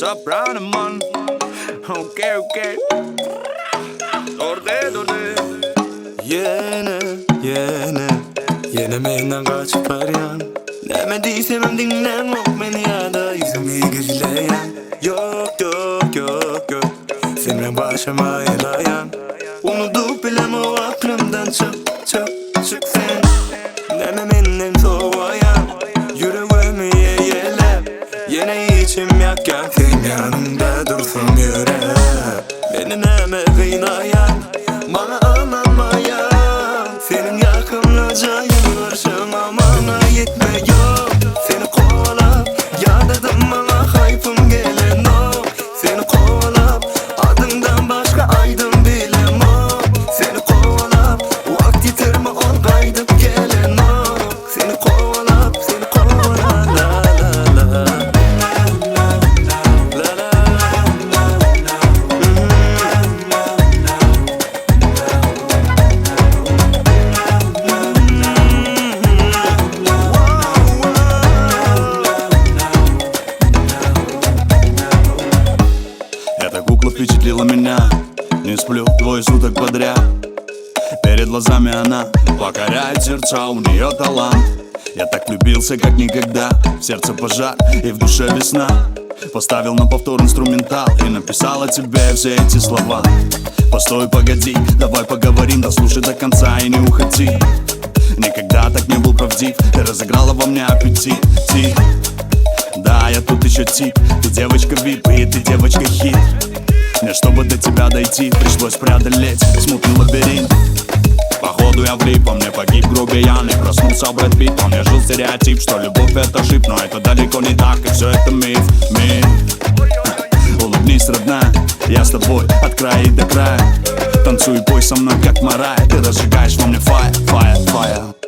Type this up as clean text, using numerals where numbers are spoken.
Soprano man. Okay. Dorde. Yine menden kaçıp arayan. Demediysem hem dinlen yok beni ya da yüzümü gizleyen. Yok senin başıma yelayan. Unutup bilem o aklımdan çık sen. Deme benden soğuyan. Yüreğimi yele. Yine içim yakken sen yanımda dursun yürek. Beni neme kıynayan, bana anlamayan. Senin yakınlıca yürürsün amana yetme yok. Seni kovalap yadadım bana kayfım gelen o. Seni kovalap adından başka aydın bilem o. Seni kovalap vakit yitirme ol kaydıp gelen o. Seni kovalap la Эта кукла впечатлила меня. Не сплю двое суток подряд. Перед глазами она покоряет сердца, у нее талант. Я так влюбился, как никогда. В сердце пожар и в душе весна. Поставил на повтор инструментал и написал о тебе все эти слова. Постой, погоди, давай поговорим, дослушай до конца и не уходи. Никогда так не был правдив, ты разыграла во мне аппетит. Да, я тут еще тип, ты девочка вип и ты девочка хит. Мне, чтобы до тебя дойти, пришлось преодолеть смутный лабиринт. Походу я влип, по мне погиб грубиян. И проснулся Брэд Питт, по мне жил стереотип, что любовь это шип, но это далеко не так, и все это миф. Улыбнись, родная, я с тобой от края и до края. Танцуй и пой со мной, как Марайя. Ты разжигаешь во мне fire.